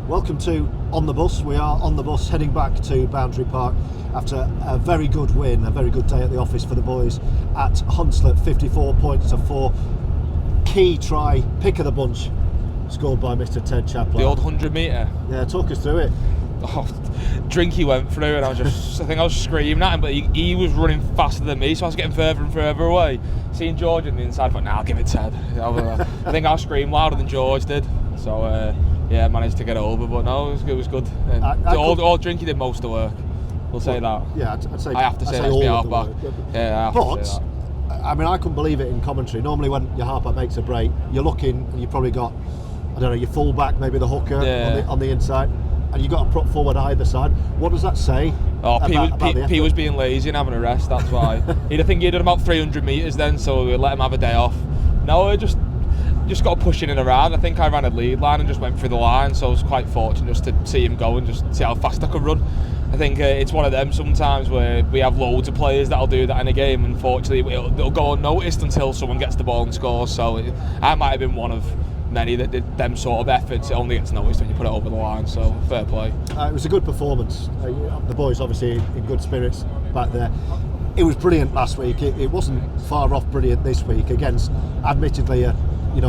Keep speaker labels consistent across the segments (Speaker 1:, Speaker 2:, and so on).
Speaker 1: Welcome to On the Bus. We are on the bus heading back to Boundary Park after a very good win, a very good day at the office for the boys at Hunslet, 54 points to 4. Key try, pick of the bunch, scored by Mr. Ted Chapelhow.
Speaker 2: The old 100 metre.
Speaker 1: Yeah, talk us through it.
Speaker 2: Oh, Drinky went through and I think I was screaming at him, but he was running faster than me, so I was getting further and further away. Seeing George on the inside, I thought, nah, I'll give it Ted. I think I screamed louder than George did. So yeah, I managed to get it over, but no, it was good. And all Drinky did most of the work. We'll say that.
Speaker 1: Yeah, I'd say.
Speaker 2: I have to say that's my halfback. Yeah, I have to say that.
Speaker 1: I mean, I couldn't believe it in commentary. Normally, when your halfback makes a break, you're looking and you've probably got, I don't know, your fullback, maybe the hooker on the inside, and you've got to prop forward either side. What does that say?
Speaker 2: Oh, P was being lazy and having a rest. That's why. I think he'd done about 300 metres then, so we let him have a day off. No, just got pushing in around. I think I ran a lead line and just went through the line, so I was quite fortunate just to see him go and just see how fast I could run. I think it's one of them sometimes where we have loads of players that'll do that in a game. Unfortunately, it'll go unnoticed until someone gets the ball and scores. So I might have been one of many that did them sort of efforts. It only gets noticed when you put it over the line, so fair play.
Speaker 1: It was a good performance. The boys obviously in good spirits back there. It was brilliant last week. It wasn't far off brilliant this week against, admittedly, a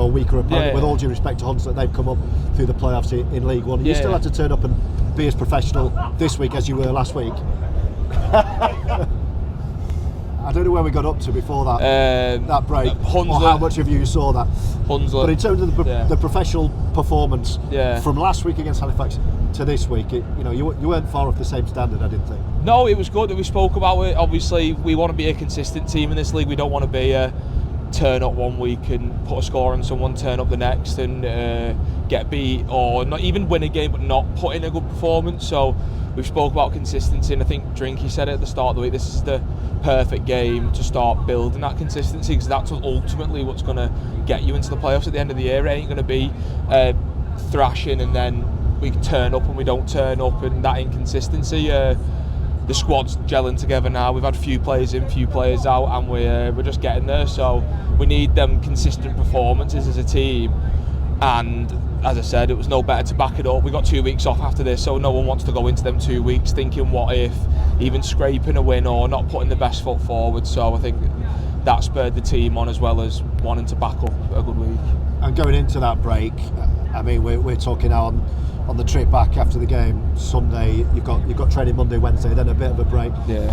Speaker 1: weaker opponent. Yeah. With all due respect to Hunslet, they've come up through the playoffs in League One. You still had to turn up and be as professional this week as you were last week. I don't know where we got up to before that break,
Speaker 2: Hunslet,
Speaker 1: or how much of you saw that.
Speaker 2: Hunslet,
Speaker 1: but in terms of the professional performance from last week against Halifax to this week, you weren't far off the same standard, I didn't think.
Speaker 2: No, it was good. We spoke about it. Obviously, we want to be a consistent team in this league. We don't want to be turn up one week and put a score on someone, turn up the next and get beat, or not even win a game but not put in a good performance. So we've spoke about consistency, and I think Drinky said it at the start of the week, this is the perfect game to start building that consistency, because that's ultimately what's going to get you into the playoffs at the end of the year. It ain't going to be thrashing and then we turn up and we don't turn up, and that inconsistency. The squad's gelling together now. We've had few players in, few players out, and we're just getting there. So we need them consistent performances as a team. And as I said, it was no better to back it up. We got 2 weeks off after this, so no one wants to go into them 2 weeks thinking what if, even scraping a win or not putting the best foot forward. So I think that spurred the team on, as well as wanting to back up a good week.
Speaker 1: And going into that break, I mean, we're talking now on the trip back after the game Sunday. You've got training Monday, Wednesday, then a bit of a break.
Speaker 2: Yeah.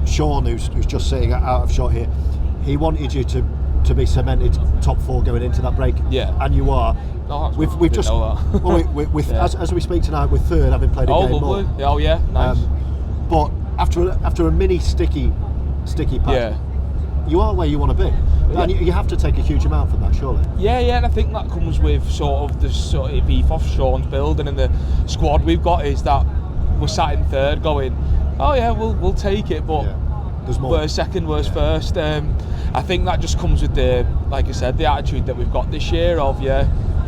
Speaker 1: Sean, who's just sitting out of shot here, he wanted you to be cemented top 4 going into that break.
Speaker 2: Yeah.
Speaker 1: And you are.
Speaker 2: No,
Speaker 1: we've just
Speaker 2: know that.
Speaker 1: As we speak tonight, with third having played a game
Speaker 2: lovely.
Speaker 1: more.
Speaker 2: Oh yeah, nice.
Speaker 1: But after a mini sticky patch, you are where you want to be. And you have to take a huge amount from that, surely.
Speaker 2: Yeah, and I think that comes with sort of the sort of ethos Sean's building, and the squad we've got is that we're sat in third going, oh yeah, we'll take it, but
Speaker 1: there's more.
Speaker 2: We're second, we're first. I think that just comes with like I said, the attitude that we've got this year of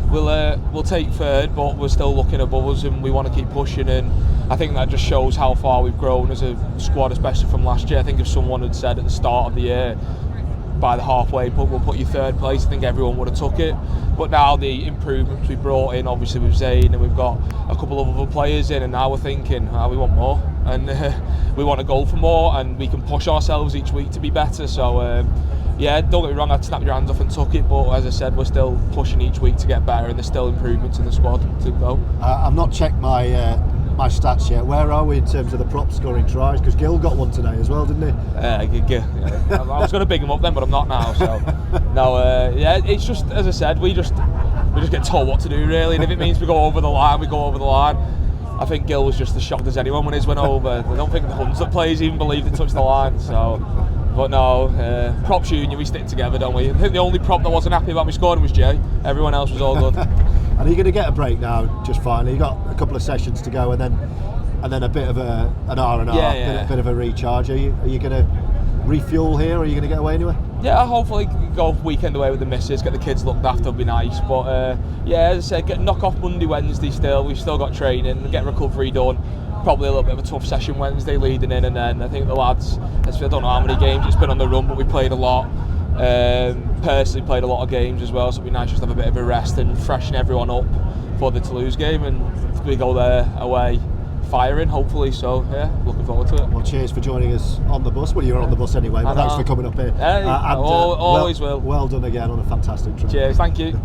Speaker 2: we'll take third, but we're still looking above us and we want to keep pushing. And I think that just shows how far we've grown as a squad, especially from last year. I think if someone had said at the start of the year, by the halfway point we'll put you third place, I think everyone would have took it. But now the improvements we brought in, obviously with Zane, and we've got a couple of other players in, and now we're thinking, we want more, and we want to go for more, and we can push ourselves each week to be better. So don't get me wrong, I'd snap your hands off and took it, but as I said, we're still pushing each week to get better, and there's still improvements in the squad to go.
Speaker 1: I've not checked my stats yet. Where are we in terms of the prop scoring tries? Because Gil got one today as well, didn't he?
Speaker 2: I was going to big him up then, but I'm not now. So no, it's just, as I said, we just get told what to do really, and if it means we go over the line, we go over the line. I think Gil was just as shocked as anyone when his went over. I don't think the Hunslet players even believed it touched the line. So, but no, props union, we stick together, don't we? I think the only prop that wasn't happy about me scoring was Jay. Everyone else was all good.
Speaker 1: And are you going to get a break now? Just finally, you got a couple of sessions to go, and then a bit of an R&R, bit of a recharge. Are you going to refuel here, or are you going to get away anywhere?
Speaker 2: Yeah, hopefully go weekend away with the missus, get the kids looked after, would be nice. But as I said, knock off Monday, Wednesday still. We've still got training, get recovery done. Probably a little bit of a tough session Wednesday leading in, and then I think the lads, I don't know how many games it's been on the run, but we played a lot. Personally played a lot of games as well, so it'd be nice just to have a bit of a rest and freshen everyone up for the Toulouse game, and we go there away firing, hopefully. So yeah, looking forward to it.
Speaker 1: Well, cheers for joining us on the bus. Well, you're on the bus anyway, but thanks for coming up here.
Speaker 2: Yeah, always will.
Speaker 1: Well done again on a fantastic trip.
Speaker 2: Cheers, thank you.